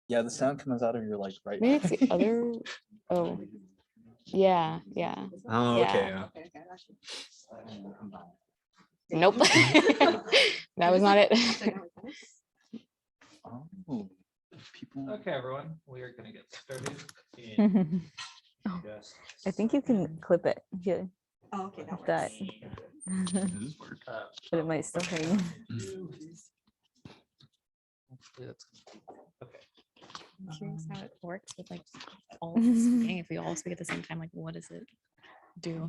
Yeah, the sound comes out of your like right. Maybe it's the other. Oh, yeah, yeah. Oh, okay. Yeah. Yeah. Nope. That was not it. Oh, people. Okay, everyone, we are gonna get started in just. I think you can clip it here. Oh, okay, that That. works. Does this work? But it might still hang. Hopefully that's okay. I'm curious how it works with like all speaking. If we all speak at the same time, like what does it do?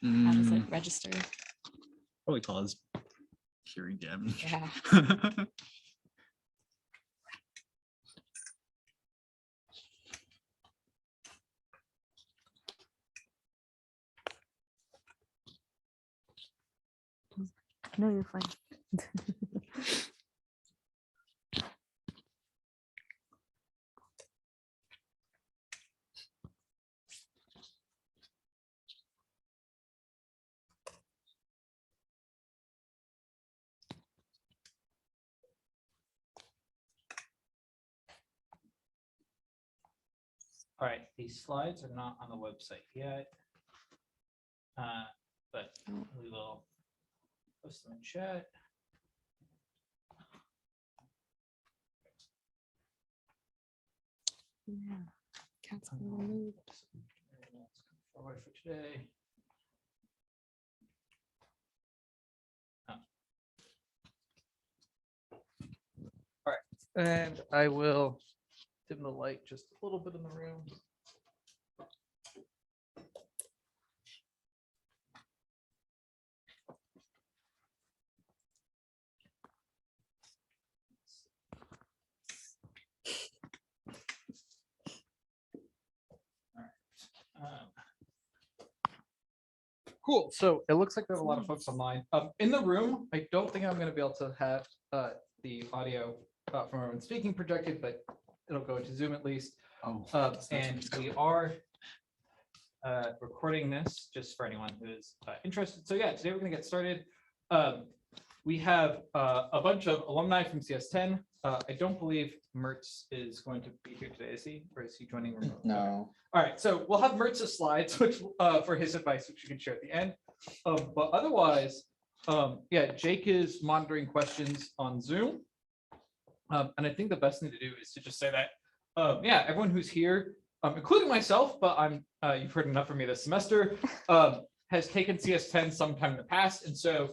How does it register? Probably cause hearing damage. Yeah. No, you're fine. All right, these slides are not on the website yet. But we will post them in chat. Yeah. Cat's in the mood. Forward for today. All right, and I will dim the light just a little bit in the room. Cool. So it looks like there's a lot of folks online. In the room, I don't think I'm going to be able to have the audio from everyone speaking projected, but it'll go into Zoom at least. Oh, And we are recording this just for anyone who is interested. So yeah, today we're going to get started. We have a bunch of alumni from CS10. I don't believe Mertz is going to be here today, is he? Or is he joining remotely? no. Okay. All right, so we'll have Mertz's slides, which for his advice, which you can share at the end. But otherwise, yeah, Jake is monitoring questions on Zoom. And I think the best thing to do is to just say that, yeah, everyone who's here, including myself, but you've heard enough from me this semester, has taken CS10 sometime in the past. And so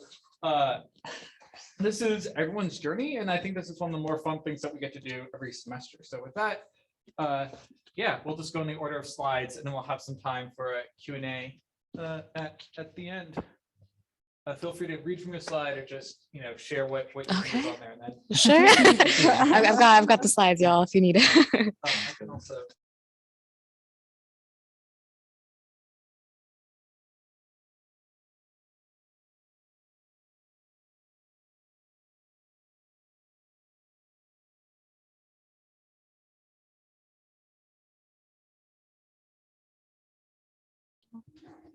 this is everyone's journey. And I think this is one of the more fun things that we get to do every semester. So with that, yeah, we'll just go in the order of slides and then we'll have some time for a Q&A at the end. Feel free to read from your slide or just, share what you think is on there. And then Sure. I've got the slides, y'all, if you need it. I can also.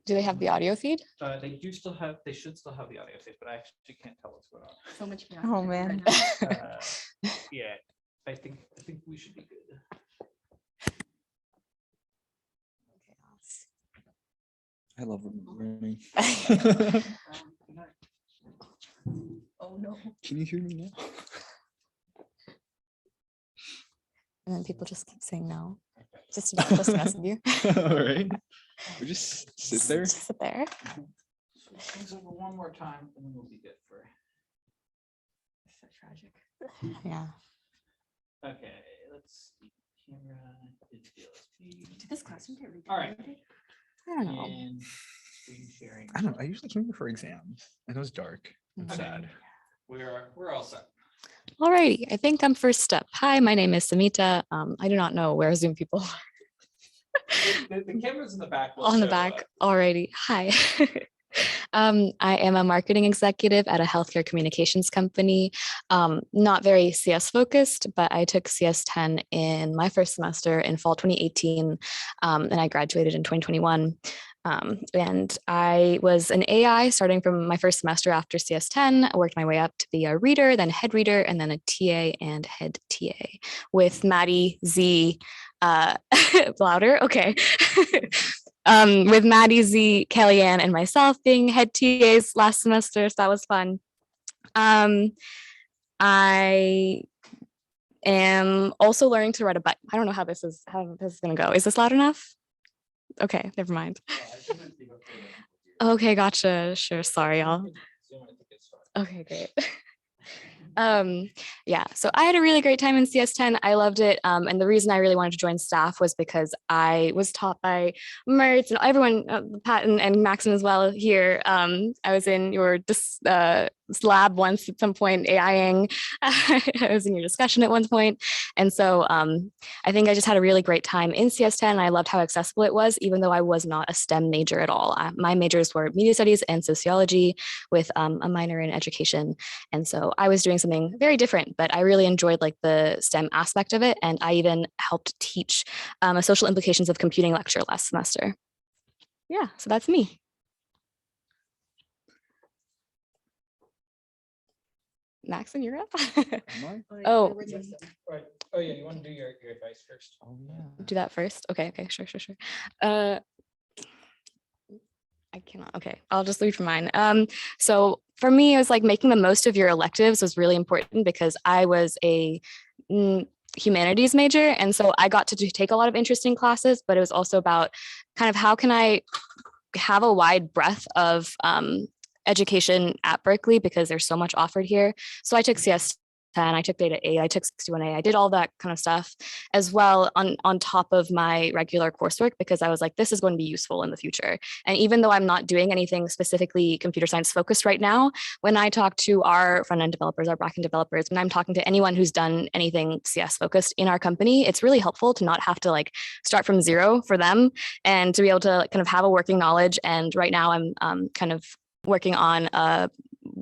Do they have the audio feed? They should still have the audio tape, but I actually can't tell what's going on. So much. Oh, man. Yeah, I think we should be good. I love learning. Oh, no. Can you hear me now? And then people just keep saying no. Just to mess with you. All right. We just sit there. Just sit there. So things over one more time, and then we'll be good for. So tragic. Yeah. Okay, let's see. Camera, it's DLSP. Did this classroom get All right. I don't know. And screen sharing. I don't know. I usually came here for exams. And it was dark and Okay. sad. We're all set. Alrighty, I think I'm first up. Hi, my name is Samita. I do not know where Zoom people are. The camera's in the back. We'll On the show, back. Alrighty. Hi. I am a marketing executive at a healthcare communications company. Not very CS focused, but I took CS10 in my first semester in fall 2018, and I graduated in 2021. And I was an AI starting from my first semester after CS10. I worked my way up to be a reader, then head reader, and then a TA and head TA with Maddie Z. Louder, okay. With Maddie Z, Kellyanne, and myself being head TAs last semester, so that was fun. I am also learning to ride a bike. I don't know how this is gonna go. Is this loud enough? Okay, never mind. Okay, gotcha. Sure, sorry, y'all. Okay, great. Yeah, so I had a really great time in CS10. I loved it. And the reason I really wanted to join staff was because I was taught by Mert and everyone, Pat and Maxon as well here. I was in your lab once at some point, AIing. I was in your discussion at one point. And so I think I just had a really great time in CS10. I loved how accessible it was, even though I was not a STEM major at all. My majors were media studies and sociology with a minor in education. And so I was doing something very different, but I really enjoyed like the STEM aspect of it. And I even helped teach a social implications of computing lecture last semester. Yeah, so that's me. Maxon, you're up. Oh, Right. Oh yeah, you want to do your advice first? Oh yeah. do that first. Okay, sure. I cannot. Okay, I'll just leave for mine. So for me, it was like making the most of your electives was really important because I was a humanities major, and so I got to take a lot of interesting classes. But it was also about kind of how can I have a wide breadth of education at Berkeley because there's so much offered here. So I took CS10, I took Data 8, I took 61A, I did all that kind of stuff as well on top of my regular coursework because I was like, this is going to be useful in the future. And even though I'm not doing anything specifically computer science focused right now, when I talk to our front-end developers, our back-end developers, when I'm talking to anyone who's done anything CS focused in our company, it's really helpful to not have to like start from zero for them and to be able to kind of have a working knowledge. And right now I'm kind of working on a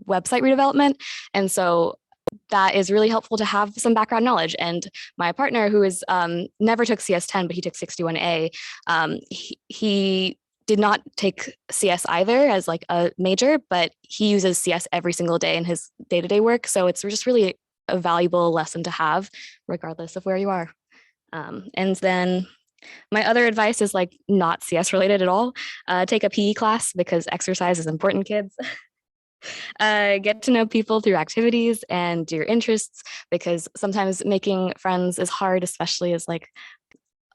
website redevelopment. And so that is really helpful to have some background knowledge. And my partner, who is never took CS10, but he took 61A, he did not take CS either as like a major, but he uses CS every single day in his day-to-day work. So it's just really a valuable lesson to have, regardless of where you are. And then my other advice is like not CS related at all. Take a PE class because exercise is important, kids. Get to know people through activities and your interests because sometimes making friends is hard, especially as like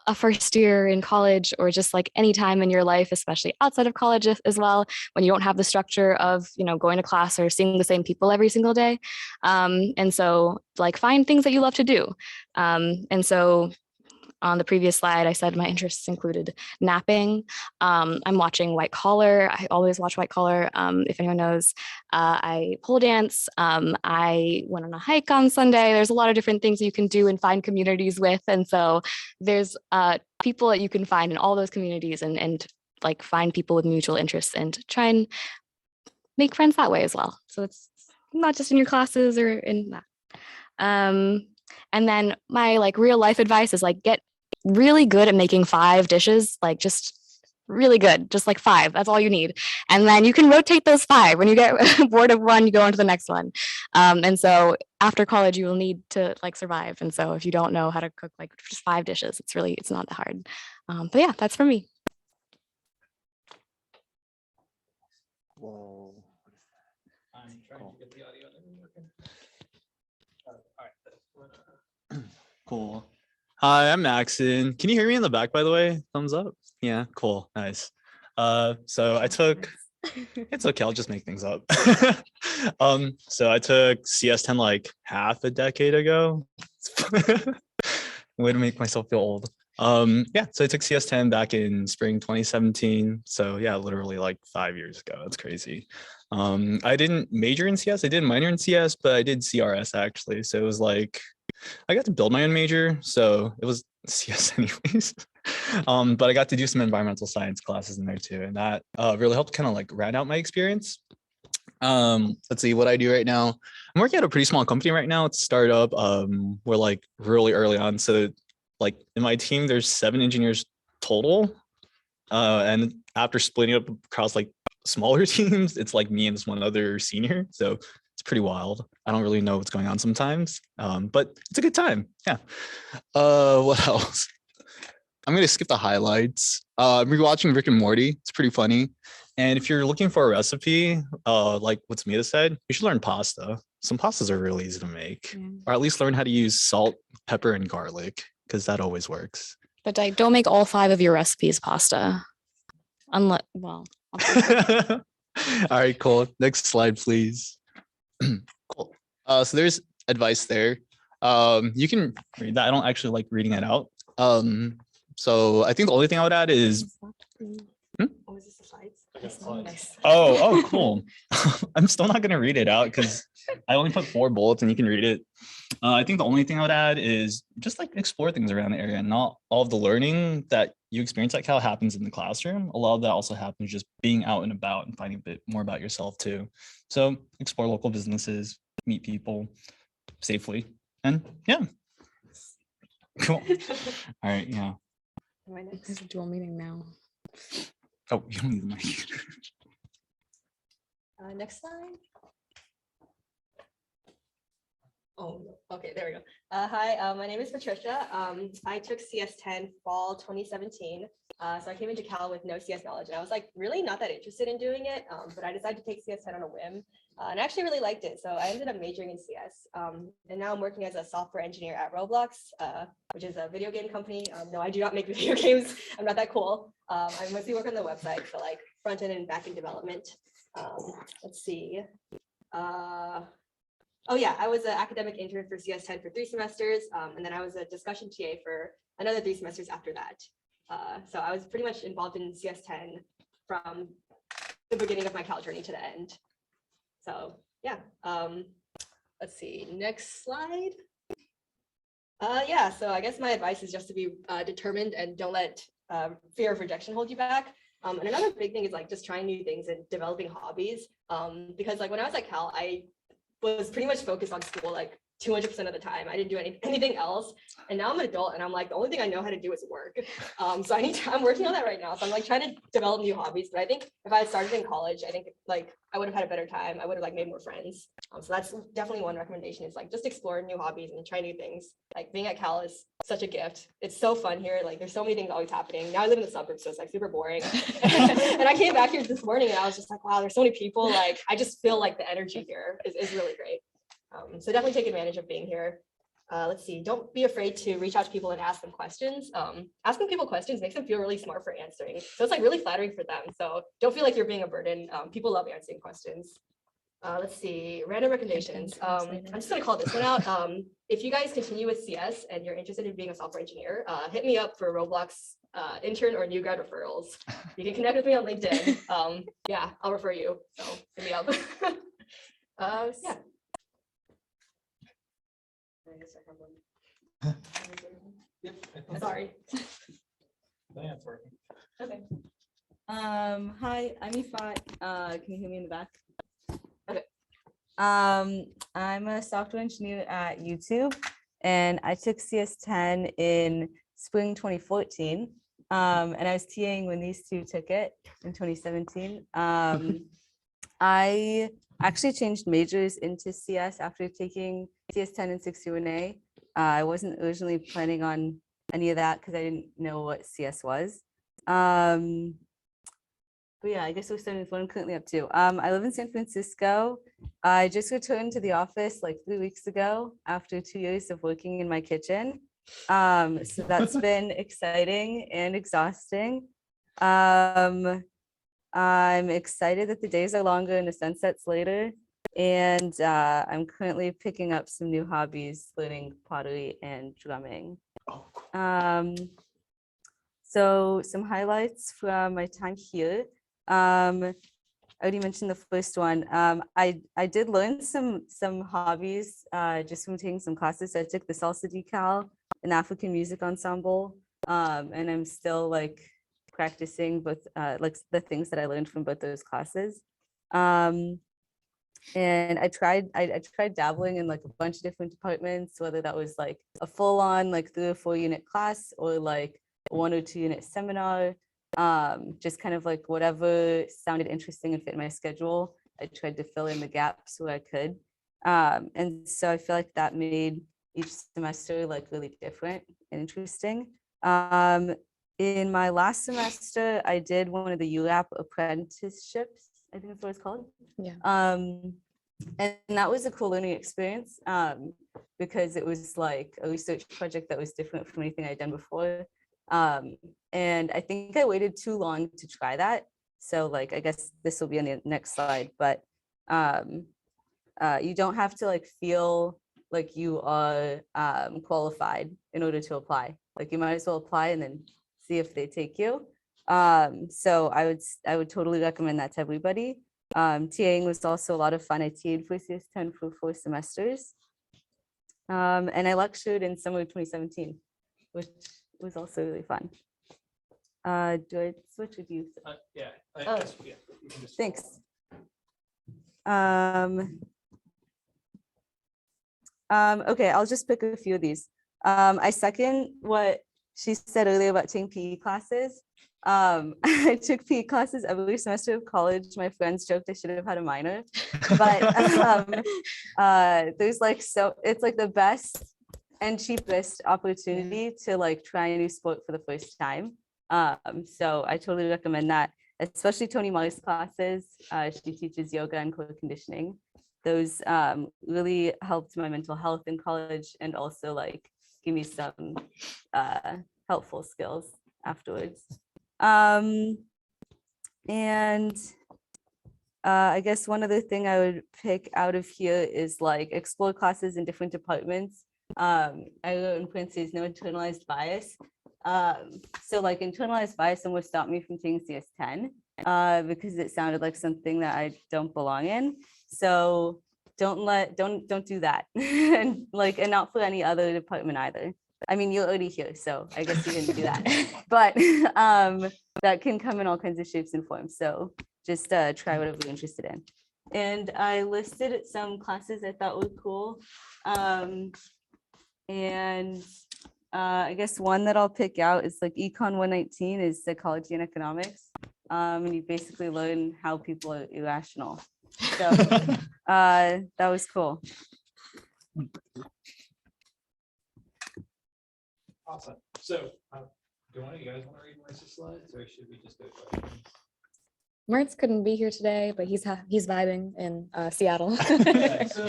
a first year in college or just like any time in your life, especially outside of college as well, when you don't have the structure of, you know, going to class or seeing the same people every single day. And so like find things that you love to do. And so on the previous slide, I said my interests included napping. I'm watching White Collar. I always watch White Collar. If anyone knows, I pole dance. I went on a hike on Sunday. There's a lot of different things you can do and find communities with. And so there's people that you can find in all those communities and like find people with mutual interests and try and make friends that way as well. So it's not just in your classes or in that. And then my like real life advice is like get really good at making 5 dishes, like just really good, just like 5. That's all you need. And then you can rotate those 5. When you get bored of one, you go on to the next one. And so after college, you will need to like survive. And so if you don't know how to cook like just 5 dishes, it's not that hard. But yeah, that's for me. Whoa. I'm trying to get the audio and everything working. All right. Cool. Hi, I'm Maxon. Can you hear me in the back, by the way? Thumbs up. Yeah, cool. Nice. So I took, it's okay, I'll just make things up. So I took CS10 like half a decade ago. Way to make myself feel old. Yeah, so I took CS10 back in spring 2017. So yeah, literally like 5 years ago. That's crazy. I didn't major in CS, I did minor in CS, but I did CRS actually. So it was like, I got to build my own major, so it was CS anyways. But I got to do some environmental science classes in there too, and that really helped kind of like round out my experience. Let's see what I do right now. I'm working at a pretty small company right now. It's a startup. We're like really early on, so like in my team, there's 7 engineers total. And after splitting up across like smaller teams, it's like me and this one other senior. So it's pretty wild. I don't really know what's going on sometimes, but it's a good time. Yeah. What else? I'm gonna skip the highlights. I'm rewatching Rick and Morty. It's pretty funny. And if you're looking for a recipe, like what Smita said, you should learn pasta. Some pastas are really easy to make, or at least learn how to use salt, pepper, and garlic, because that always works. But like, don't make all 5 of your recipes pasta. Unless, well, All right, cool. Next slide, please. Cool. So there's advice there. You can read that. I don't actually like reading it out. So I think the only thing I would add is. Oh, is this the slides? Nice. Oh, cool. I'm still not going to read it out because I only put 4 bullets and you can read it. I think the only thing I would add is just like explore things around the area. Not all of the learning that you experience at Cal happens in the classroom. A lot of that also happens just being out and about and finding a bit more about yourself too. So explore local businesses, meet people safely, and yeah. Cool. All right, yeah. Am I next? there's a dual meeting now. Oh, you don't need the mic. Next slide. Oh, no. Okay, there we go. Hi, my name is Patricia. I took CS10 fall 2017. So I came into Cal with no CS knowledge, and I was like really not that interested in doing it, but I decided to take CS10 on a whim, and I actually really liked it. So I ended up majoring in CS, and now I'm working as a software engineer at Roblox, which is a video game company. No, I do not make video games. I'm not that cool. I mostly work on the website, so like front end and back end development. Let's see. Oh yeah, I was an academic intern for CS10 for 3 semesters, and then I was a discussion TA for another 3 semesters after that. So I was pretty much involved in CS10 from the beginning of my Cal journey to the end. So yeah, let's see, next slide. Yeah, so I guess my advice is just to be determined and don't let fear of rejection hold you back. And another big thing is like just trying new things and developing hobbies. Because like when I was at Cal, I was pretty much focused on school like 200% of the time. I didn't do anything else. And now I'm an adult and I'm like, the only thing I know how to do is work. So I'm working on that right now. So I'm like trying to develop new hobbies. But I think if I had started in college, I think like I would have had a better time. I would have like made more friends. So that's definitely one recommendation is like just explore new hobbies and try new things. Like being at Cal is such a gift. It's so fun here. Like there's so many things always happening. Now I live in the suburbs, so it's like super boring. And I came back here this morning and I was just like, wow, there's so many people. Like I just feel like the energy here is really great. So definitely take advantage of being here. Let's see, don't be afraid to reach out to people and ask them questions. Asking people questions makes them feel really smart for answering. So it's like really flattering for them. So don't feel like you're being a burden. People love answering questions. Let's see, random recommendations. I'm just gonna call this one out. If you guys continue with CS and you're interested in being a software engineer, hit me up for Roblox intern or new grad referrals. You can connect with me on LinkedIn. Yeah, I'll refer you. So hit me up. Yeah. I guess I have one. Yep. Sorry. That's working. Okay. Hi, I'm Ifat. Can you hear me in the back? Okay. I'm a software engineer at YouTube, and I took CS10 in spring 2014. And I was TAing when these two took it in 2017. I actually changed majors into CS after taking CS10 and 6UNA. I wasn't originally planning on any of that because I didn't know what CS was. But yeah, I guess we're starting with what I'm currently up to. I live in San Francisco. I just returned to the office like 3 weeks ago after 2 years of working in my kitchen. So that's been exciting and exhausting. I'm excited that the days are longer and the sunset's later. And I'm currently picking up some new hobbies, learning pottery and drumming. Oh, cool. So some highlights from my time here. I already mentioned the first one. I did learn some hobbies just from taking some classes. So I took the salsa decal and African music ensemble, and I'm still like practicing both like the things that I learned from both those classes. And I tried dabbling in like a bunch of different departments, whether that was like a full-on like 3 or 4 unit class or like a 1 or 2 unit seminar. just kind of like whatever sounded interesting and fit my schedule. I tried to fill in the gaps where I could. And so I feel like that made each semester like really different and interesting. In my last semester, I did one of the ULAP apprenticeships, I think that's what it's called. Yeah. And that was a cool learning experience because it was like a research project that was different from anything I'd done before. And I think I waited too long to try that. So like, I guess this will be on the next slide, but you don't have to like feel like you are qualified in order to apply. Like you might as well apply and then see if they take you. So I would totally recommend that to everybody. TAing was also a lot of fun. I TA'd for CS10 for 4 semesters. And I lectured in summer of 2017, which was also really fun. Do I switch with you? Yeah. Oh. Yeah, you can just Thanks. Okay, I'll just pick a few of these. I second what she said earlier about taking PE classes. I took PE classes every semester of college. My friends joked I should have had a minor, but there's like, so it's like the best and cheapest opportunity to like try a new sport for the first time. So I totally recommend that, especially Tony Marr's classes. She teaches yoga and core conditioning. Those really helped my mental health in college and also like give me some helpful skills afterwards. And I guess one other thing I would pick out of here is like explore classes in different departments. I wrote in parentheses, no internalized bias. So like internalized bias almost stopped me from taking CS10 because it sounded like something that I don't belong in. So don't do that. And like, and not for any other department either. I mean, you're already here, so I guess you didn't do that. But that can come in all kinds of shapes and forms. So just try whatever you're interested in. And I listed some classes I thought were cool. And I guess one that I'll pick out is like Econ 119 is psychology and economics. And you basically learn how people are irrational. So that was cool. Awesome. So do one of you guys want to read Marissa's slides or should we just go to questions? Mertz couldn't be here today, but he's vibing in Seattle. Yeah, so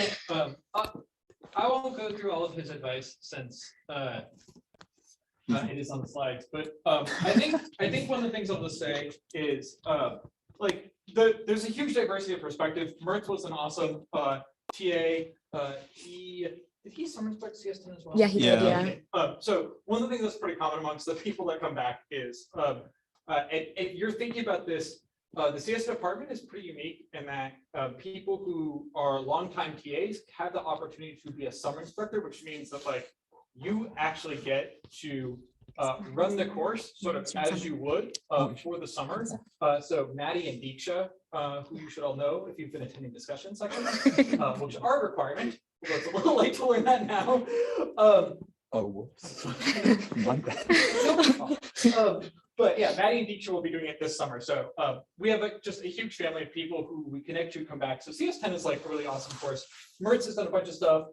I won't go through all of his advice since it is on the slides, but I think one of the things I'll just say is like there's a huge diversity of perspective. Mertz was an awesome TA. Did he summer inspect CS10 as well? Yeah, he did. Yeah. Okay. So one of the things that's pretty common amongst the people that come back is if you're thinking about this, the CS department is pretty unique in that people who are longtime TAs have the opportunity to be a summer inspector, which means that like you actually get to run the course sort of as you would for the summer. So Maddie and Deeksha, who you should all know if you've been attending discussion sections, which are a requirement. Although it's a little late to learn that now. Oh, whoops. My bad. But yeah, Maddie and Deeksha will be doing it this summer. So we have just a huge family of people who we connect to come back. So CS10 is like a really awesome course. Mertz has done a bunch of stuff.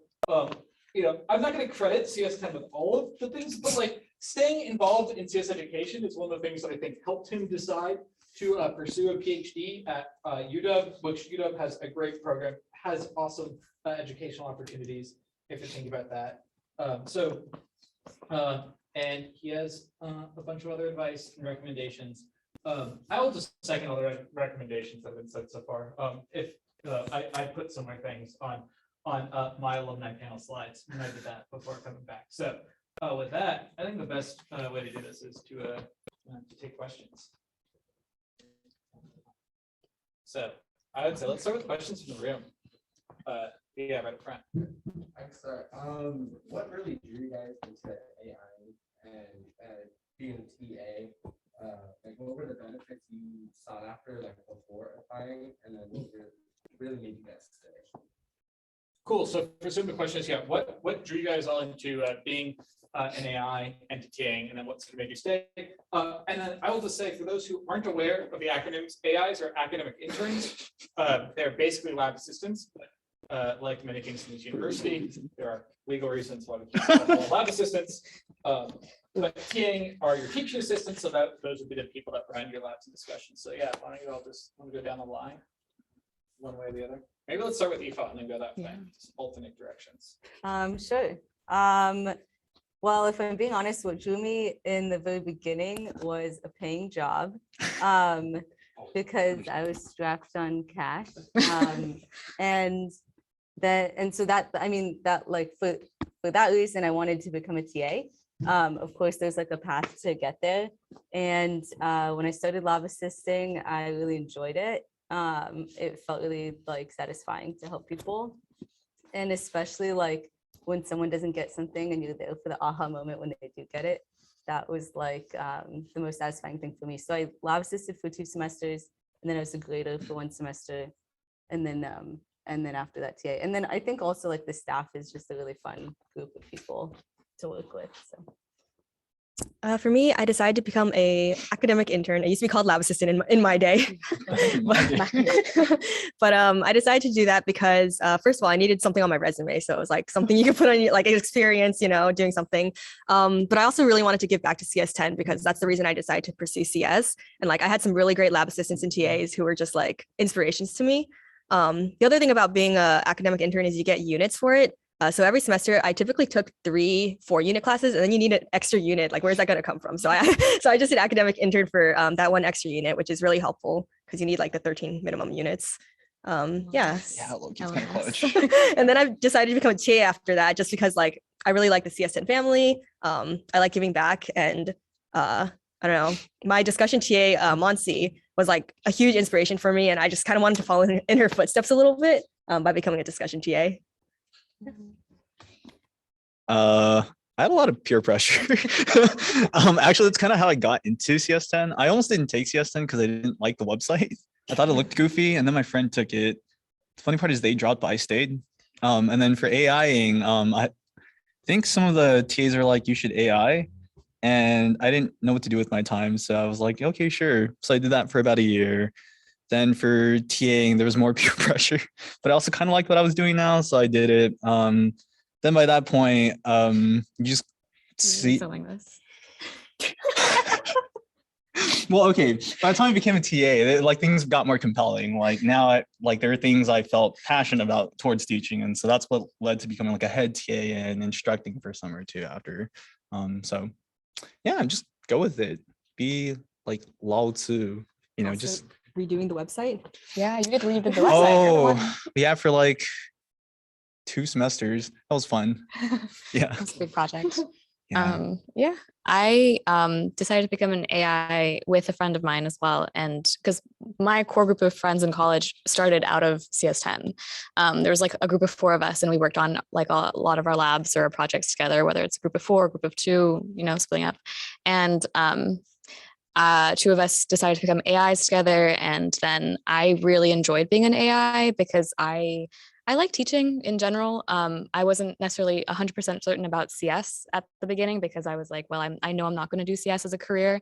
You know, I'm not going to credit CS10 with all of the things, but like staying involved in CS education is one of the things that I think helped him decide to pursue a PhD at UW, which UW has a great program, has awesome educational opportunities if you think about that. And he has a bunch of other advice and recommendations. I will just second all the recommendations that have been said so far. If I put similar things on my alumni panel slides when I did that before coming back. So with that, I think the best way to do this is to take questions. So I would say let's start with questions from the room. Yeah, right up front. I can start. What really drew you guys into AI and being a TA? Like, what were the benefits you sought after, like before applying, and then what really made you guys stay? Cool. So for some of the questions, yeah, what drew you guys all into being an AI and to TAing, and then what's going to make you stay? And then I will just say, for those who aren't aware of the acronyms, AIs are academic interns. They're basically lab assistants, but like many things in this university, there are legal reasons why we can't call them lab assistants. But TAing are your teaching assistants, so that those would be the people that run your labs and discussions. So yeah, why don't you all just want to go down the line, one way or the other? Maybe let's start with Aoife and then go that way, just alternate directions. Sure. Well, if I'm being honest, what drew me in the very beginning was a paying job, because I was strapped on cash, and so that, I mean, that like for that reason, I wanted to become a TA. Of course, there's like a path to get there, and when I started lab assisting, I really enjoyed it. It felt really like satisfying to help people, and especially like when someone doesn't get something and you're there for the aha moment when they do get it. That was like the most satisfying thing for me. So I lab assisted for 2 semesters, and then I was a grader for 1 semester, and then after that TA. And then I think also like the staff is just a really fun group of people to work with. So. For me, I decided to become a academic intern. I used to be called lab assistant in my day. But I decided to do that because first of all, I needed something on my resume. So it was like something you could put on your like experience, you know, doing something. But I also really wanted to give back to CS10 because that's the reason I decided to pursue CS. And like I had some really great lab assistants and TAs who were just like inspirations to me. The other thing about being an academic intern is you get units for it. So every semester, I typically took 3 4-unit classes, and then you need an extra unit. Like, where's that going to come from? So I just did academic intern for that 1 extra unit, which is really helpful because you need like the 13 minimum units. Yeah. Yeah, look, it's kind of clutch. And then I decided to become a TA after that, just because like I really like the CS10 family. I like giving back, and I don't know, my discussion TA, Monsi, was like a huge inspiration for me, and I just kind of wanted to follow in her footsteps a little bit by becoming a discussion TA. I had a lot of peer pressure. Actually, that's kind of how I got into CS10. I almost didn't take CS10 because I didn't like the website. I thought it looked goofy, and then my friend took it. The funny part is they dropped, but I stayed. And then for AIing, I think some of the TAs are like, you should AI, and I didn't know what to do with my time, so I was like, okay, sure. So I did that for about a year. Then for TAing, there was more peer pressure, but I also kind of liked what I was doing now, so I did it. Then by that point, you just see. Selling this. Well, okay. By the time I became a TA, like things got more compelling. Like now, like there are things I felt passionate about towards teaching, and so that's what led to becoming like a head TA and instructing for a summer or 2 after. So yeah, just go with it. Be like Lao Tzu, you know, Also, just. redoing the website. Yeah, you did read the website. Oh, yeah, for like 2 semesters. That was fun. Yeah. That's a big project. Yeah. I decided to become an AI with a friend of mine as well. And because my core group of friends in college started out of CS10. There was like a group of 4 of us, and we worked on like a lot of our labs or projects together, whether it's a group of 4, group of 2, you know, splitting up. And 2 of us decided to become AIs together. And then I really enjoyed being an AI because I like teaching in general. I wasn't necessarily 100% certain about CS at the beginning because I was like, well, I know I'm not going to do CS as a career.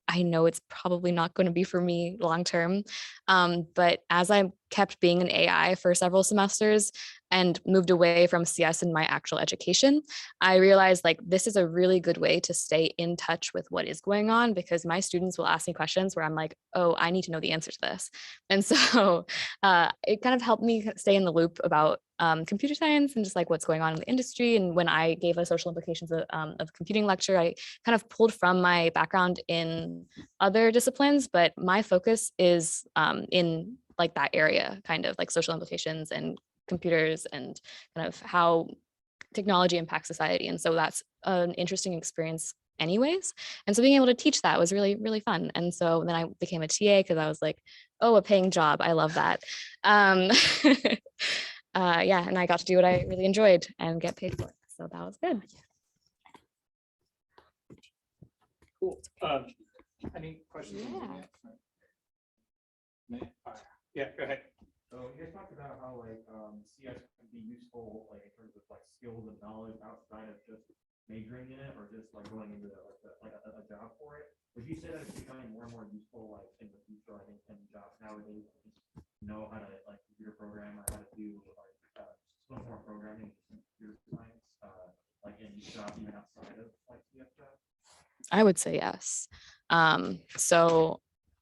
I know it's probably not going to be for me long term. But as I kept being an AI for several semesters and moved away from CS in my actual education, I realized like this is a really good way to stay in touch with what is going on, because my students will ask me questions where I'm like, oh, I need to know the answer to this. And so it kind of helped me stay in the loop about computer science and just like what's going on in the industry. And when I gave a social implications of computing lecture, I kind of pulled from my background in other disciplines, but my focus is in like that area, kind of like social implications and computers and kind of how technology impacts society. And so that's an interesting experience anyways. And so being able to teach that was really, really fun. And so then I became a TA because I was like, oh, a paying job. I love that. Yeah, and I got to do what I really enjoyed and get paid for it. So that was good. Cool. Any questions? Yeah. Yeah, go ahead. So you guys talked about how like CS can be useful like in terms of like skills and knowledge outside of just majoring in it or just like going into a job for it. Would you say that it's becoming more and more useful like in the future? I think in jobs nowadays, just know how to like computer program or how to do like some more programming, computer science, like in jobs even outside of like CS jobs. I would say yes. So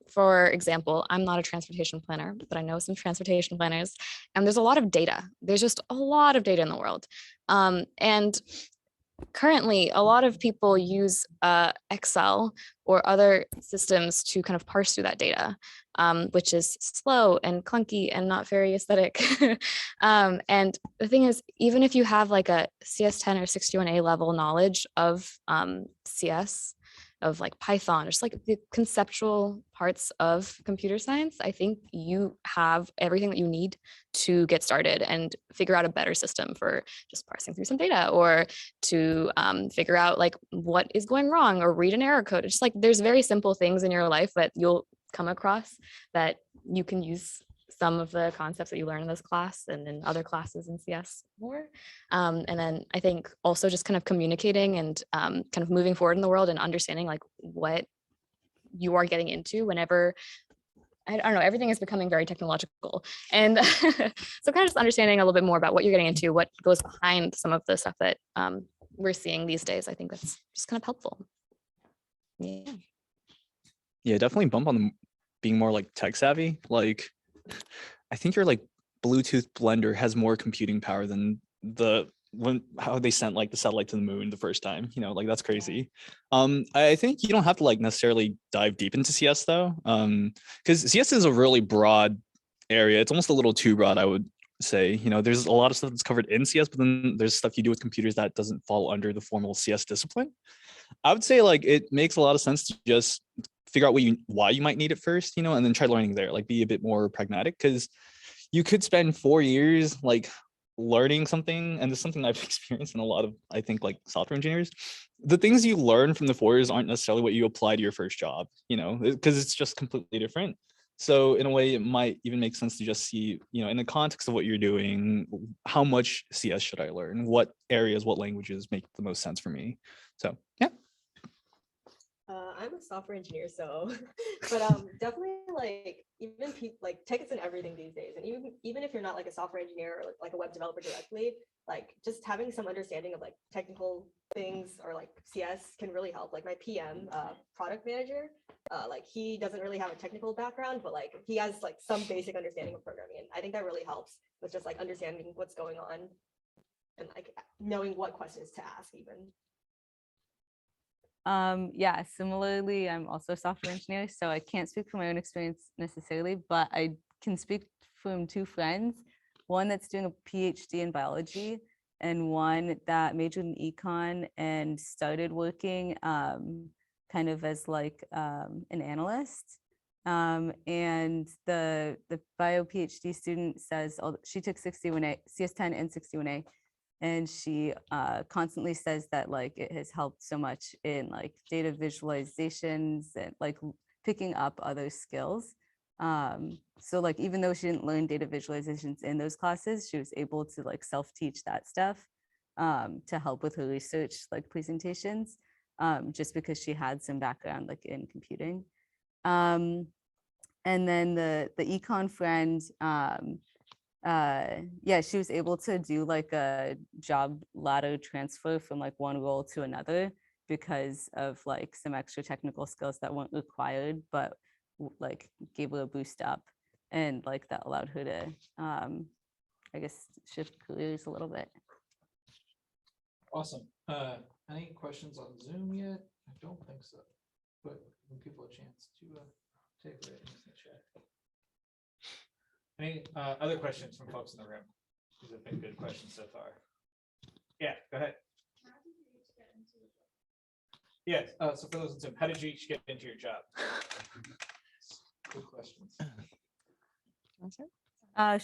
for example, I'm not a transportation planner, but I know some transportation planners, and there's a lot of data. There's just a lot of data in the world. And currently, a lot of people use Excel or other systems to kind of parse through that data, which is slow and clunky and not very aesthetic. And the thing is, even if you have like a CS10 or 61A level knowledge of CS, of like Python, just like the conceptual parts of computer science, I think you have everything that you need to get started and figure out a better system for just parsing through some data, or to figure out like what is going wrong, or read an error code. It's just like there's very simple things in your life that you'll come across that you can use some of the concepts that you learn in this class and in other classes in CS more. And then I think also just kind of communicating and kind of moving forward in the world and understanding like what you are getting into whenever, I don't know, everything is becoming very technological. And so kind of just understanding a little bit more about what you're getting into, what goes behind some of the stuff that we're seeing these days. I think that's just kind of helpful. Yeah. Yeah, definitely bump on the being more like tech savvy. Like, I think your like Bluetooth blender has more computing power than how they sent like the satellite to the moon the first time. You know, like that's crazy. I think you don't have to like necessarily dive deep into CS though, because CS is a really broad area. It's almost a little too broad, I would say. You know, there's a lot of stuff that's covered in CS, but then there's stuff you do with computers that doesn't fall under the formal CS discipline. I would say like it makes a lot of sense to just figure out why you might need it first, you know, and then try learning there, like be a bit more pragmatic, because you could spend 4 years like learning something, and this is something I've experienced in a lot of, I think, like software engineers. The things you learn from the 4 years aren't necessarily what you apply to your first job, you know, because it's just completely different. So in a way, it might even make sense to just see, you know, in the context of what you're doing, how much CS should I learn? What areas, what languages make the most sense for me? So yeah. I'm a software engineer, so, but definitely like even like tech is in everything these days, and even if you're not like a software engineer or like a web developer directly, like just having some understanding of like technical things or like CS can really help. Like my PM, product manager, like he doesn't really have a technical background, but like he has like some basic understanding of programming, and I think that really helps with just like understanding what's going on and like knowing what questions to ask even. Yeah, similarly, I'm also a software engineer, so I can't speak from my own experience necessarily, but I can speak from two friends, one that's doing a PhD in biology and one that majored in econ and started working kind of as like an analyst. And the bio PhD student says she took 61A, CS10 and 61A, and she constantly says that like it has helped so much in like data visualizations and like picking up other skills. So like even though she didn't learn data visualizations in those classes, she was able to like self-teach that stuff to help with her research like presentations, just because she had some background like in computing. And then the econ friend, yeah, she was able to do like a job ladder transfer from like one role to another because of like some extra technical skills that weren't required, but like gave her a boost up, and like that allowed her to I guess shift careers a little bit. Awesome. Any questions on Zoom yet? I don't think so, but give people a chance to take ratings in the chat. Any other questions from folks in the room? These have been good questions so far. Yeah, go ahead. Yes. So for those in Zoom, how did you each get into your job? Good questions.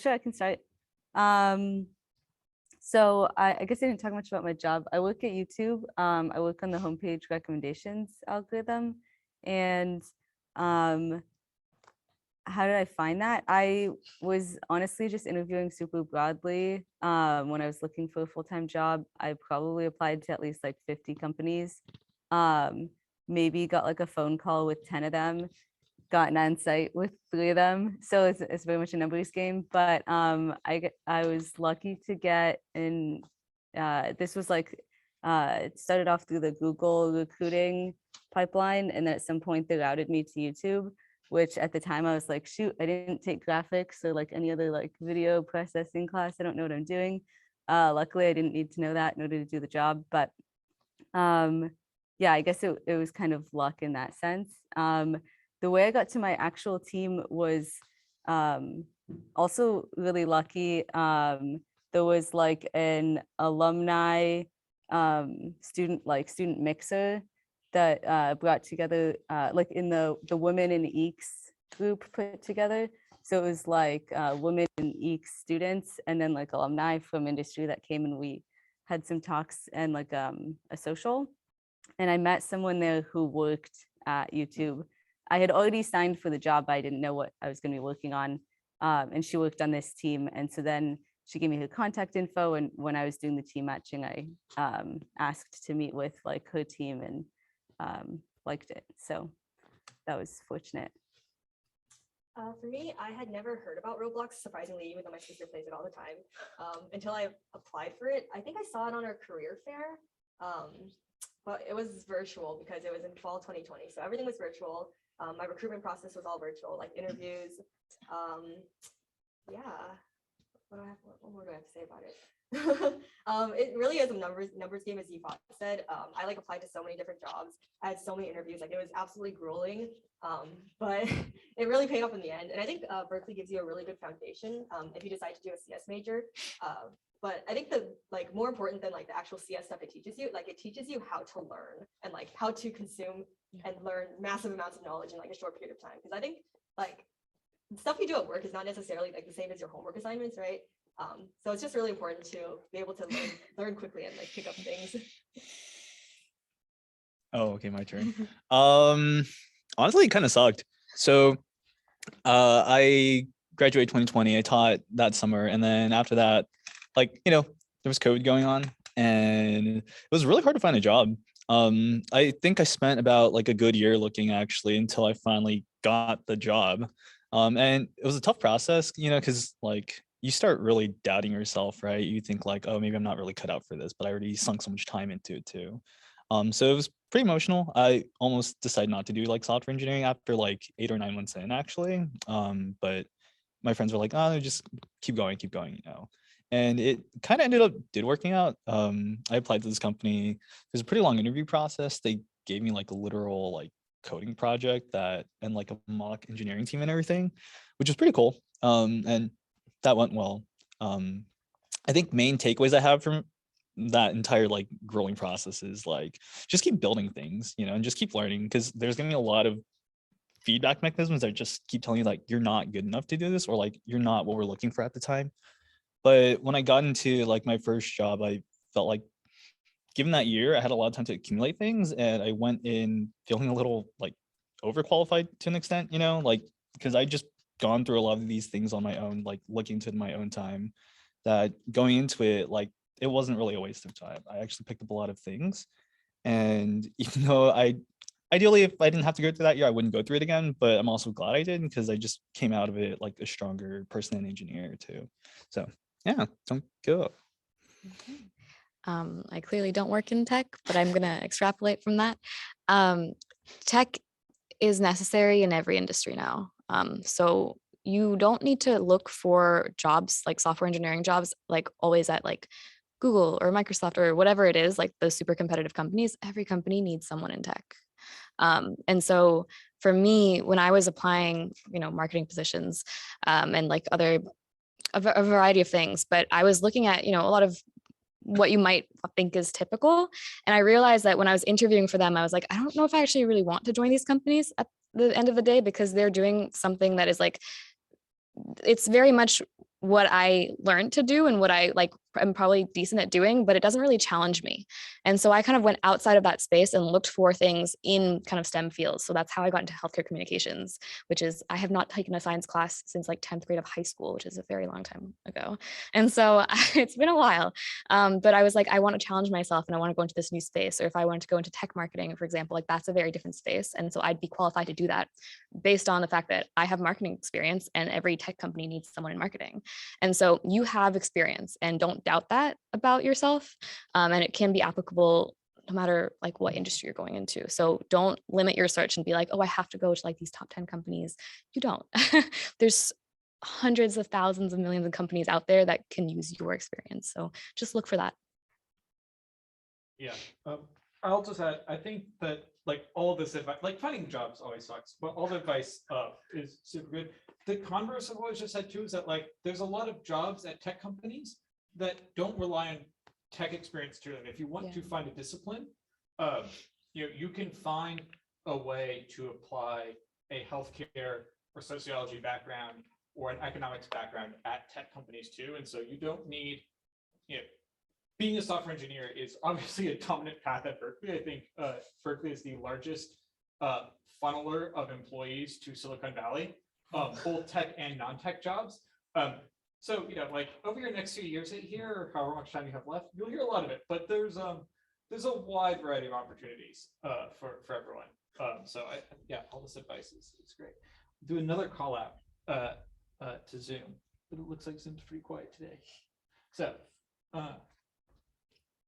Sure, I can start. So I guess I didn't talk much about my job. I work at YouTube. I work on the homepage recommendations algorithm, and how did I find that? I was honestly just interviewing super broadly. When I was looking for a full-time job, I probably applied to at least like 50 companies. Maybe got like a phone call with 10 of them, gotten on site with 3 of them. So it's very much a numbers game. But I was lucky to get in. This was like it started off through the Google recruiting pipeline, and then at some point they routed me to YouTube, which at the time I was like, shoot, I didn't take graphics or like any other like video processing class. I don't know what I'm doing. Luckily, I didn't need to know that in order to do the job. But yeah, I guess it was kind of luck in that sense. The way I got to my actual team was also really lucky. There was like an alumni student mixer that brought together like in the women in EECS group put together. So it was like women in EECS students and then like alumni from industry that came, and we had some talks and like a social. And I met someone there who worked at YouTube. I had already signed for the job, but I didn't know what I was going to be working on. And she worked on this team. And so then she gave me her contact info. And when I was doing the team matching, I asked to meet with like her team and liked it. So that was fortunate. For me, I had never heard about Roblox, surprisingly, even though my sister plays it all the time, until I applied for it. I think I saw it on our career fair, but it was virtual because it was in fall 2020. So everything was virtual. My recruitment process was all virtual, like interviews. Yeah, what more do I have to say about it? It really is a numbers game, as you said. I like applied to so many different jobs. I had so many interviews, like it was absolutely grueling, but it really paid off in the end. And I think Berkeley gives you a really good foundation if you decide to do a CS major. But I think the like more important than like the actual CS stuff it teaches you, like it teaches you how to learn and like how to consume and learn massive amounts of knowledge in like a short period of time. Because I think like stuff you do at work is not necessarily like the same as your homework assignments, right? So it's just really important to be able to learn quickly and like pick up things. Oh, okay, my turn. Honestly, it kind of sucked. So I graduated 2020. I taught that summer, and then after that, like, you know, there was COVID going on, and it was really hard to find a job. I think I spent about like a good year looking, actually, until I finally got the job. And it was a tough process, you know, because like you start really doubting yourself, right? You think like, oh, maybe I'm not really cut out for this, but I already sunk so much time into it too. So it was pretty emotional. I almost decided not to do like software engineering after like 8 or 9 months in, actually. But my friends were like, oh, just keep going, you know. And it kind of ended up working out. I applied to this company. It was a pretty long interview process. They gave me like a literal like coding project that and like a mock engineering team and everything, which was pretty cool. And that went well. I think main takeaways I have from that entire like growing process is like just keep building things, you know, and just keep learning, because there's gonna be a lot of feedback mechanisms that just keep telling you like you're not good enough to do this, or like you're not what we're looking for at the time. But when I got into like my first job, I felt like given that year, I had a lot of time to accumulate things, and I went in feeling a little like overqualified to an extent, you know, like because I just gone through a lot of these things on my own, like looking into my own time, that going into it, like it wasn't really a waste of time. I actually picked up a lot of things. And even though ideally, if I didn't have to go through that year, I wouldn't go through it again, but I'm also glad I did, because I just came out of it like a stronger person and engineer too. So yeah, don't give up. Okay. I clearly don't work in tech, but I'm gonna extrapolate from that. Tech is necessary in every industry now. So you don't need to look for jobs like software engineering jobs, like always at like Google or Microsoft or whatever it is, like the super competitive companies. Every company needs someone in tech. And so for me, when I was applying, you know, marketing positions and like a variety of things, but I was looking at, you know, a lot of what you might think is typical. And I realized that when I was interviewing for them, I was like, I don't know if I actually really want to join these companies at the end of the day, because they're doing something that is like, it's very much what I learned to do and what I like I'm probably decent at doing, but it doesn't really challenge me. And so I kind of went outside of that space and looked for things in kind of STEM fields. So that's how I got into healthcare communications, which is, I have not taken a science class since like 10th grade of high school, which is a very long time ago. And so it's been a while. But I was like, I want to challenge myself and I want to go into this new space. Or if I wanted to go into tech marketing, for example, like that's a very different space. And so I'd be qualified to do that based on the fact that I have marketing experience and every tech company needs someone in marketing. And so you have experience and don't doubt that about yourself. And it can be applicable no matter like what industry you're going into. So don't limit your search and be like, oh, I have to go to like these top 10 companies. You don't. There's hundreds of thousands of millions of companies out there that can use your experience. So just look for that. Yeah, I'll just add, I think that like all this advice, like finding jobs always sucks, but all the advice is super good. The converse of what I just said too is that like there's a lot of jobs at tech companies that don't rely on tech experience to them. If you want to find a discipline, you can find a way to apply a healthcare or sociology background or an economics background at tech companies too. And so you don't need, being a software engineer is obviously a dominant path at Berkeley. I think Berkeley is the largest funneler of employees to Silicon Valley, both tech and non-tech jobs. So, like over your next few years here, or however much time you have left, you'll hear a lot of it, but there's a wide variety of opportunities for everyone. So all this advice is great. Do another call out to Zoom, but it looks like Zoom's pretty quiet today. So,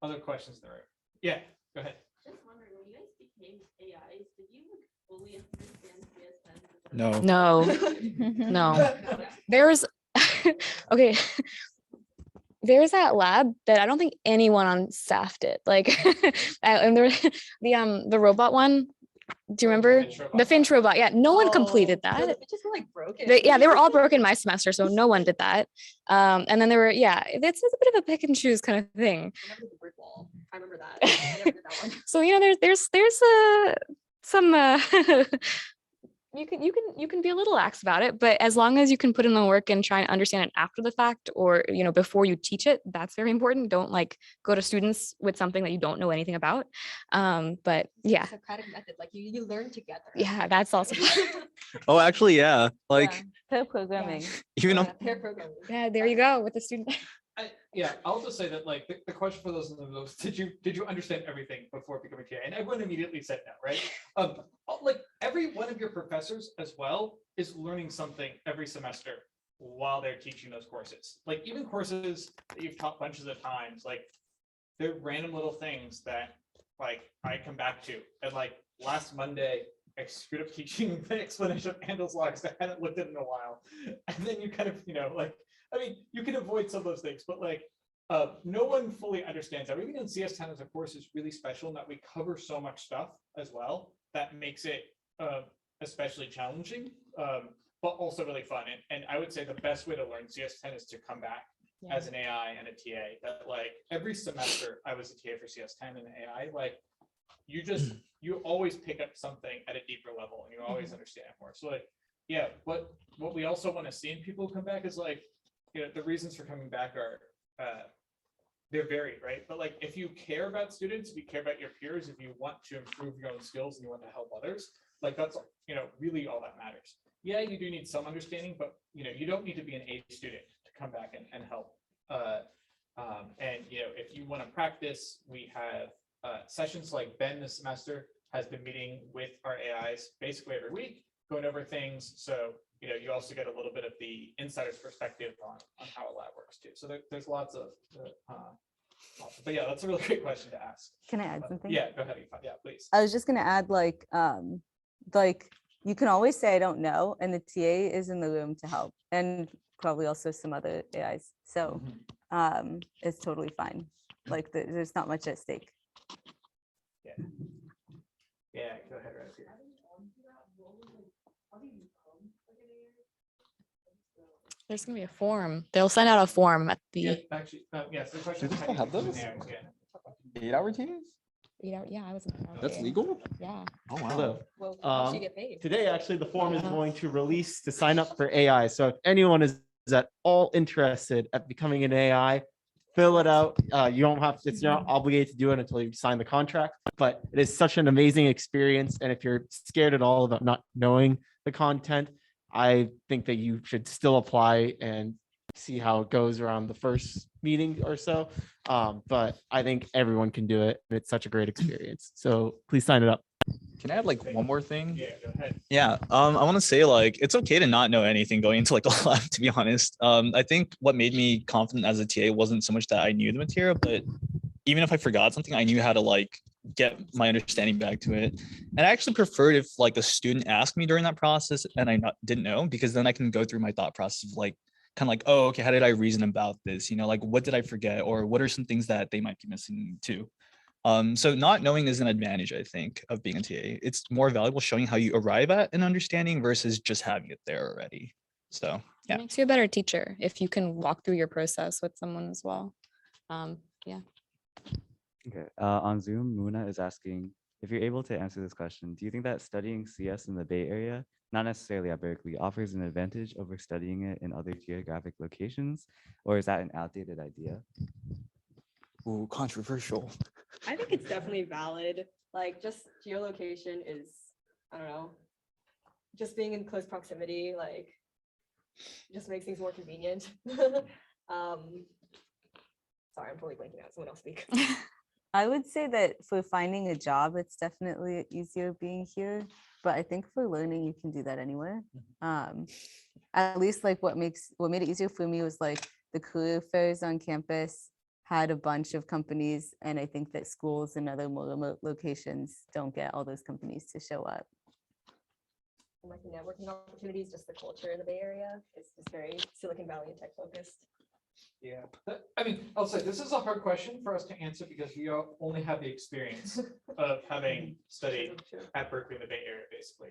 other questions in the room? Yeah, go ahead. Just wondering, when you guys became AIs, did you fully understand CS10? No, no. There's okay. There's that lab that I don't think anyone on staff did. Like, and there, the robot one. Do you remember the Finch robot? Yeah, no one completed that. It just like broken. They were all broken my semester, so no one did that. And then there were, it's a bit of a pick and choose kind of thing. I remember the brick wall. I remember that. I never did that one. So there's some you can be a little lax about it, but as long as you can put in the work and try and understand it after the fact, or before you teach it, that's very important. Don't like go to students with something that you don't know anything about. But yeah, Socratic method, like you learn together. Yeah, that's also Oh, actually, yeah. Like pair programming. even Pair programming. yeah, there you go with the student. I'll just say that like the question for those in the room, did you understand everything before becoming TA? And everyone immediately said no, right? Like every one of your professors as well is learning something every semester while they're teaching those courses. Like even courses that you've taught bunches of times, like they're random little things that like I come back to. And like last Monday, I screwed up teaching the explanation of Handel's logs that I hadn't looked at in a while. And then you kind of, you can avoid some of those things, but like no one fully understands everything. And CS10 as a course is really special in that we cover so much stuff as well that makes it especially challenging, but also really fun. And I would say the best way to learn CS10 is to come back as an AI and a TA. That like every semester I was a TA for CS10 and AI, like you always pick up something at a deeper level and you always understand it more. So like, yeah, what we also want to see in people who come back is like, the reasons for coming back are they're varied, right? But like if you care about students, if you care about your peers, if you want to improve your own skills and you want to help others, like that's really all that matters. Yeah, you do need some understanding, but you don't need to be an A student to come back and help. And if you want to practice, we have sessions like Ben this semester has been meeting with our AIs basically every week, going over things. So you also get a little bit of the insider's perspective on how a lab works too. So there's lots of, but yeah, that's a really great question to ask. Can I add something? Yeah, go ahead. Yeah, please. I was just gonna add like you can always say I don't know, and the TA is in the room to help, and probably also some other AIs. So it's totally fine. Like there's not much at stake. Yeah. Yeah, go ahead right here. There's gonna be a form. They'll send out a form at the. Yeah, actually, yes. The question. Do they still have those? 8-hour TAs? Yeah, I was. That's legal? Yeah. Oh, wow. Hello. Well, how much Um, you get paid? Today, actually, the form is going to release to sign up for AI. So if anyone is at all interested at becoming an AI, fill it out. You don't have to, it's not obligated to do it until you sign the contract, but it is such an amazing experience. And if you're scared at all about not knowing the content, I think that you should still apply and see how it goes around the first meeting or so. But I think everyone can do it. It's such a great experience. So please sign it up. Can I add like one more thing? Yeah, go ahead. Yeah, I want to say like it's okay to not know anything going into like a lab, to be honest. I think what made me confident as a TA wasn't so much that I knew the material, but even if I forgot something, I knew how to like get my understanding back to it. And I actually preferred if like the student asked me during that process and I didn't know, because then I can go through my thought process of like kind of like, oh, okay, how did I reason about this? You know, like what did I forget, or what are some things that they might be missing too? So not knowing is an advantage, I think, of being a TA. It's more valuable showing how you arrive at an understanding versus just having it there already. So It yeah. makes you a better teacher if you can walk through your process with someone as well. Yeah. Okay, on Zoom, Muna is asking, if you're able to answer this question, do you think that studying CS in the Bay Area, not necessarily at Berkeley, offers an advantage over studying it in other geographic locations, or is that an outdated idea? Ooh, controversial. I think it's definitely valid. Like just geolocation is, I don't know, just being in close proximity, like just makes things more convenient. Sorry, I'm totally blanking out. Someone else speak. I would say that for finding a job, it's definitely easier being here. But I think for learning, you can do that anywhere. At least like what made it easier for me was like the career fairs on campus had a bunch of companies, and I think that schools and other more remote locations don't get all those companies to show up. And like the networking opportunities, just the culture in the Bay Area is just very Silicon Valley and tech focused. Yeah, I mean, I'll say this is a hard question for us to answer because we only have the experience of having studied at Berkeley in the Bay Area, basically.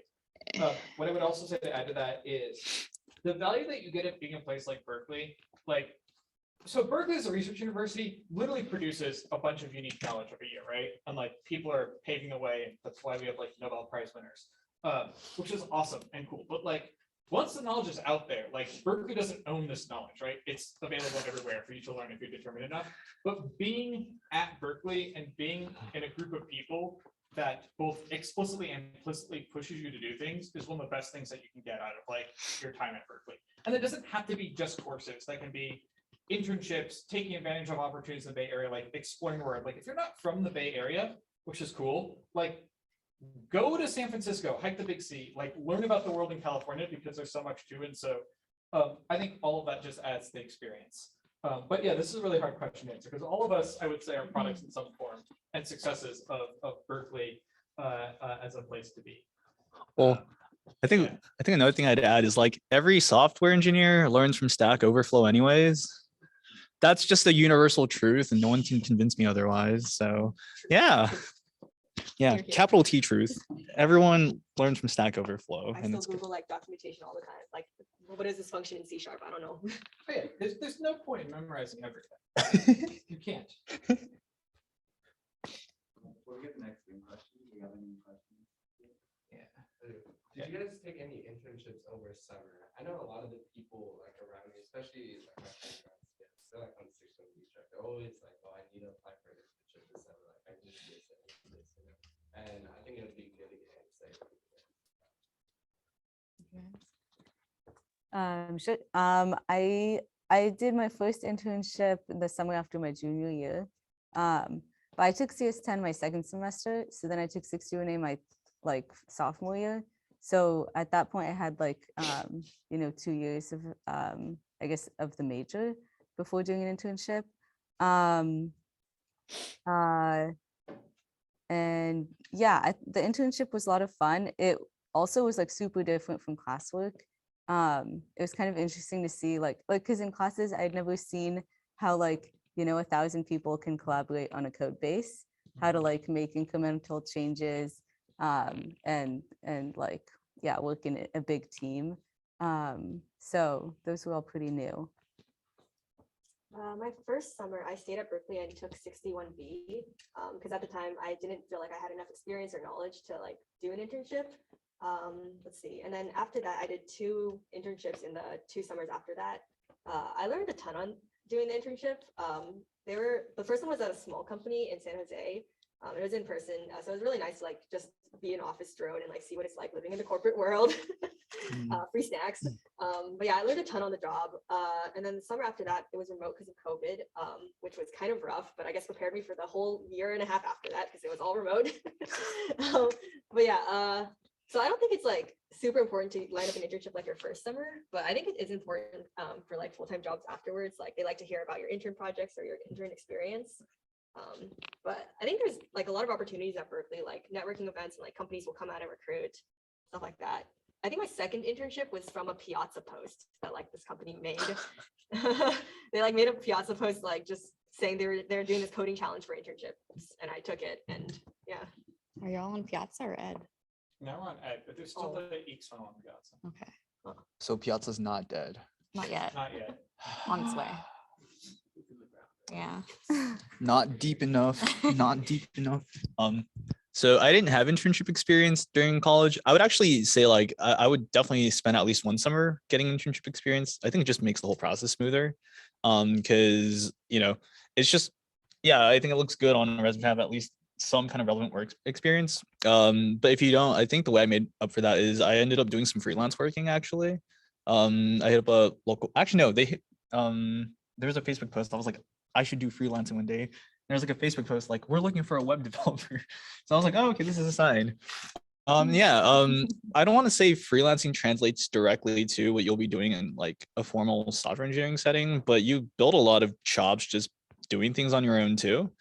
What I would also say to add to that is the value that you get at being in a place like Berkeley, like, so Berkeley as a research university literally produces a bunch of unique knowledge every year, right? And like people are paving the way, and that's why we have like Nobel Prize winners, which is awesome and cool. But like, once the knowledge is out there, like Berkeley doesn't own this knowledge, right? It's available everywhere for you to learn if you're determined enough. But being at Berkeley and being in a group of people that both explicitly and implicitly pushes you to do things is one of the best things that you can get out of like your time at Berkeley. And it doesn't have to be just courses. That can be internships, taking advantage of opportunities in the Bay Area, like exploring the world. Like if you're not from the Bay Area, which is cool, like go to San Francisco, hike the Big C, like learn about the world in California because there's so much to it. And so I think all of that just adds to the experience. But yeah, this is a really hard question to answer because all of us, I would say, are products in some form and successes of Berkeley as a place to be. Well, I think another thing I'd add is like every software engineer learns from Stack Overflow anyways. That's just a universal truth and no one can convince me otherwise. So yeah. Yeah, capital T truth. Everyone learns from Stack Overflow. I And still it's good. Google like documentation all the time. Like, what is this function in C#? I don't know. Oh, yeah, there's no point in memorizing everything. You can't. We'll get the next Zoom question. Do you have any questions? Yeah. Did you guys take any internships over summer? I know a lot of the people like around me, especially like my friends, they're like on 6-1 track. They're always like, oh, I need to apply for an internship this summer. Like I need this, I need this, you know. And I think it would be good to get insight. Sure. I did my first internship the summer after my junior year. But I took CS10 my second semester. So then I took 6-1 my like sophomore year. So at that point I had like, 2 years of, I guess, of the major before doing an internship. And yeah, the internship was a lot of fun. It also was like super different from classwork. It was kind of interesting to see like because in classes I'd never seen how like 1,000 people can collaborate on a code base, how to like make incremental changes, and like work in a big team. So those were all pretty new. My first summer, I stayed at Berkeley and took 61B because at the time I didn't feel like I had enough experience or knowledge to like do an internship. Let's see. And then after that, I did 2 internships in the 2 summers after that. I learned a ton doing the internship. The first one was at a small company in San Jose. It was in person, so it was really nice to like just be an office drone and like see what it's like living in the corporate world. Free snacks. But yeah, I learned a ton on the job. And then the summer after that, it was remote because of COVID, which was kind of rough, but I guess prepared me for the whole year and a half after that because it was all remote. But yeah, so I don't think it's like super important to line up an internship like your first summer, but I think it is important for like full-time jobs afterwards. Like they like to hear about your intern projects or your intern experience. But I think there's like a lot of opportunities at Berkeley, like networking events and like companies will come out and recruit, stuff like that. I think my second internship was from a Piazza post that like this company made. They like made a Piazza post like just saying they're doing this coding challenge for internships, and I took it, and yeah. Are y'all on Piazza or Ed? Now we're on Ed, but there's still the Eeks one on Piazza. Okay, So Piazza's not dead. not yet. Not yet. On its way. Yeah. Not deep enough. Not deep enough. So I didn't have internship experience during college. I would actually say like I would definitely spend at least one summer getting internship experience. I think it just makes the whole process smoother. Because it's just, yeah, I think it looks good on a resume to have at least some kind of relevant work experience. But if you don't, I think the way I made up for that is I ended up doing some freelance working actually. I hit up a local, actually no, there was a Facebook post. I was like, I should do freelancing one day. There's like a Facebook post like, we're looking for a web developer. So I was like, oh, okay, this is a sign. I don't want to say freelancing translates directly to what you'll be doing in like a formal software engineering setting, but you build a lot of chops just doing things on your own too.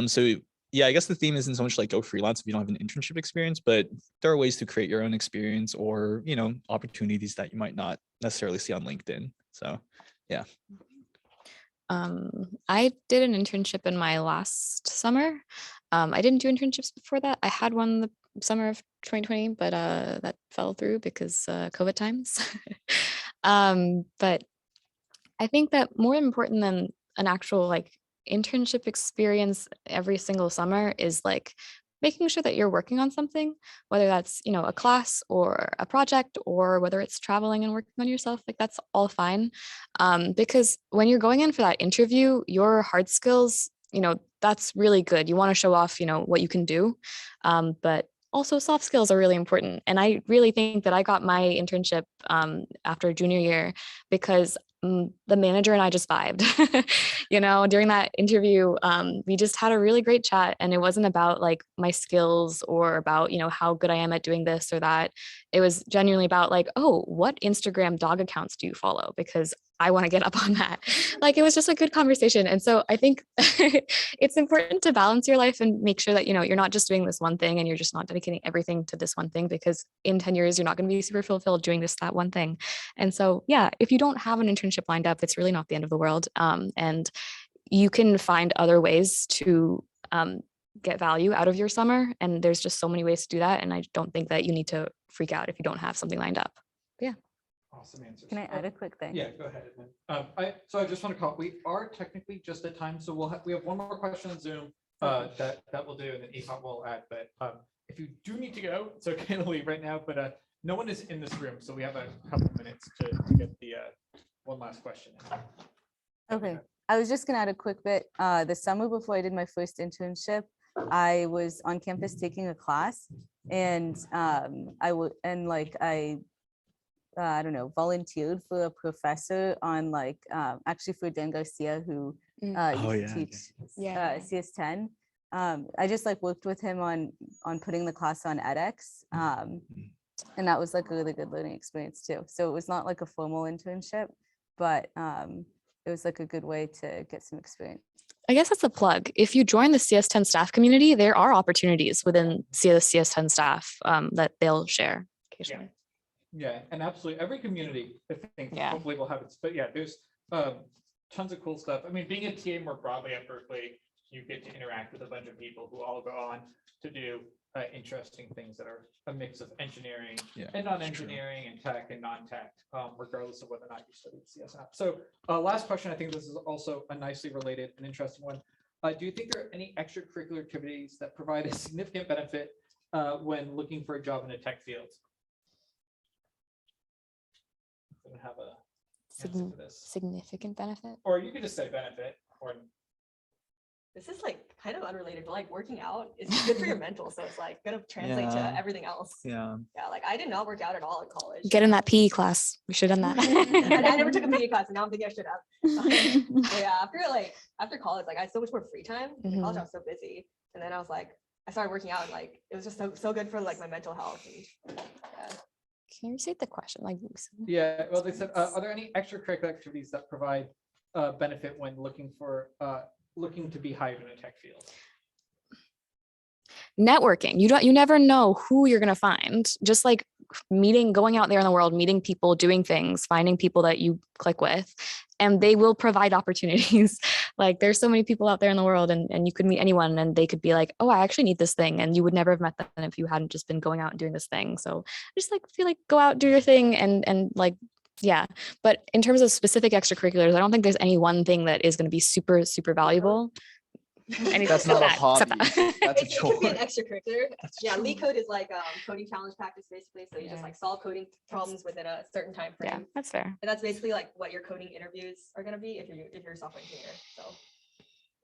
So yeah, I guess the theme isn't so much like go freelance if you don't have an internship experience, but there are ways to create your own experience or, opportunities that you might not necessarily see on LinkedIn. So yeah. I did an internship in my last summer. I didn't do internships before that. I had one the summer of 2020, but that fell through because COVID times. But I think that more important than an actual like internship experience every single summer is like making sure that you're working on something, whether that's, a class or a project, or whether it's traveling and working on yourself, like that's all fine. Because when you're going in for that interview, your hard skills, that's really good. You want to show off, what you can do. But also soft skills are really important. And I really think that I got my internship after junior year because the manager and I just vibed. During that interview, we just had a really great chat, and it wasn't about like my skills or about, how good I am at doing this or that. It was genuinely about like, oh, what Instagram dog accounts do you follow? Because I want to get up on that. Like, it was just a good conversation. And so I think it's important to balance your life and make sure that, you're not just doing this one thing and you're just not dedicating everything to this one thing, because in 10 years, you're not going to be super fulfilled doing that one thing. And so, yeah, if you don't have an internship lined up, it's really not the end of the world. And you can find other ways to get value out of your summer. And there's just so many ways to do that. And I don't think that you need to freak out if you don't have something lined up. Yeah. Awesome answers. Can I add a quick thing? Yeah, go ahead. So I just want to call, we are technically just at time, so we have one more question on Zoom that we'll do, and then Ethan will add, but if you do need to go, it's okay to leave right now, but no one is in this room, so we have a couple of minutes to get the one last question in. Okay, I was just gonna add a quick bit. The summer before I did my first internship, I was on campus taking a class, and I don't know, volunteered for a professor on actually for Dan Garcia, who used to teach CS10. I just worked with him on putting the class on edX. And that was a really good learning experience too. So it was not like a formal internship, but it was a good way to get some experience. I guess that's a plug. If you join the CS10 staff community, there are opportunities within CS10 staff that they'll share occasionally. Yeah, and absolutely every community, I think, hopefully will have it. But yeah, there's tons of cool stuff. I mean, being a TA more broadly at Berkeley, you get to interact with a bunch of people who all go on to do interesting things that are a mix of engineering and non-engineering and tech and non-tech, regardless of whether or not you studied CS. So last question, I think this is also a nicely related and interesting one. Do you think there are any extracurricular activities that provide a significant benefit when looking for a job in a tech field? Have a answer for this. Significant benefit. Or you could just say benefit, or This is like kind of unrelated, but like working out is good for your mental. So it's like gonna translate Yeah. to everything else. Yeah. Yeah, like I did not work out at all in college. Get in that PE class. We should have done I that. never took a PE class, and now I'm thinking I should have. But yeah, after college, like I had so much more free time. In college, I was so busy, and then I was like, I started working out, and like it was just so good for like my mental health. And, yeah. Can you restate the question? Like, yeah. Well, they said, are there any extracurricular activities that provide benefit when looking to be hired in a tech field? networking. You never know who you're gonna find. Just like going out there in the world, meeting people, doing things, finding people that you click with, and they will provide opportunities. Like there's so many people out there in the world, and you could meet anyone and they could be like, oh, I actually need this thing. And you would never have met them if you hadn't just been going out and doing this thing. So I just like feel like go out, do your thing, and like, yeah. But in terms of specific extracurriculars, I don't think there's any one thing that is going to be super, super valuable. That's not a hobby. That's a It could be an chore. extracurricular. Yeah, Lead Code is like coding challenge practice basically. So you just like solve coding problems within a certain time frame. Yeah, that's fair. And that's basically like what your coding interviews are gonna be if you're a software engineer. So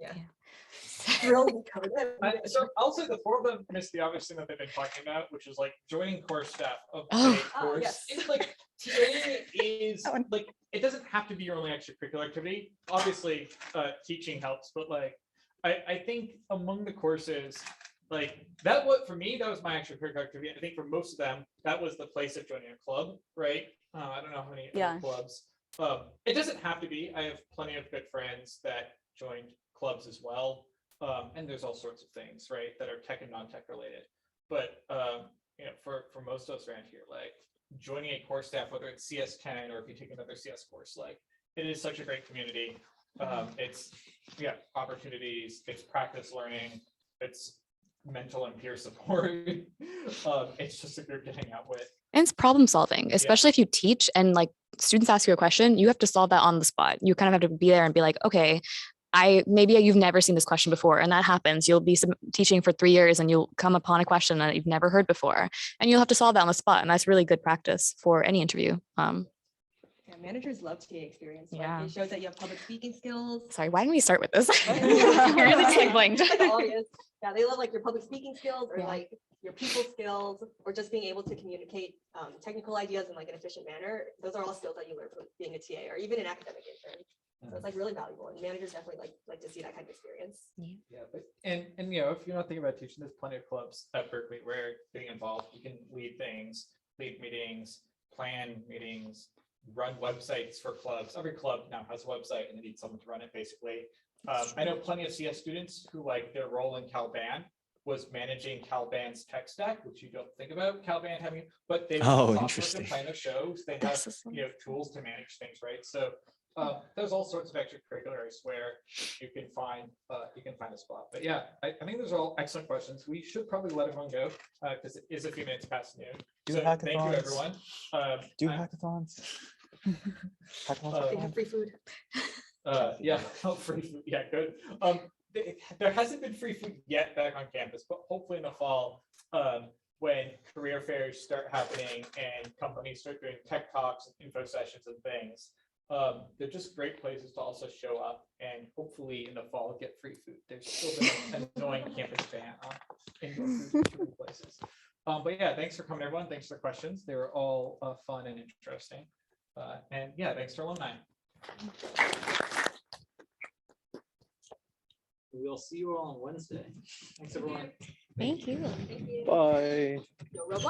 yeah. Drill code. So also the four of them missed the obvious thing that they've been talking about, which is like joining course staff of Oh. a course. yes. It's like TA is like, it doesn't have to be your only extracurricular activity. Obviously, teaching helps, but like I think among the courses, like for me, that was my extracurricular activity. I think for most of them, that was the place of joining a club, right? I don't know how many other clubs. It doesn't have to be. I have plenty of good friends that joined clubs as well. And there's all sorts of things, right, that are tech and non-tech related. But for most of us around here, like joining a course staff, whether it's CS10 or if you take another CS course, like it is such a great community. It's opportunities, it's practice learning, it's mental and peer support. It's just a group to hang out with. And it's problem solving, especially if you teach and like students ask you a question, you have to solve that on the spot. You kind of have to be there and be like, okay, maybe you've never seen this question before, and that happens. You'll be teaching for 3 years and you'll come upon a question that you've never heard before, and you'll have to solve that on the spot. And that's really good practice for any interview. Yeah, managers love TA experience. Like, Yeah. it shows that you have public speaking skills. Sorry, why didn't we start with this? You're really just like blanked. It's like obvious. Yeah, they love like your public speaking skills or Yeah. like your people skills or just being able to communicate technical ideas in like an efficient manner. Those are all skills that you learn from being a TA or even an academic intern. So it's like really valuable, and managers definitely like to see that kind of experience. Yeah, but and if you're not thinking about teaching, there's plenty of clubs at Berkeley where getting involved, you can lead things, lead meetings, plan meetings, run websites for clubs. Every club now has a website and they need someone to run it basically. I know plenty of CS students who like their role in Calban was managing Calban's tech stack, which you don't think about Calban having, but they interesting. plan their shows. They have tools to manage things, right? So there's all sorts of extracurriculars where you can find a spot. But yeah, I think those are all excellent questions. We should probably let everyone go because it is a few minutes past noon. So thank you, everyone. Do hackathons. They have free food. Yeah, free food. Yeah, good. There hasn't been free food yet back on campus, but hopefully in the fall, when career fairs start happening and companies start doing tech talks and info sessions and things, they're just great places to also show up and hopefully in the fall get free food. There's still been an annoying campus ban on indoor food in places. But yeah, thanks for coming, everyone. Thanks for the questions. They were all fun and interesting. And yeah, thanks to Alumni. We'll see you all on Wednesday. Thanks, everyone. Thank you. Bye. Yo, Roblox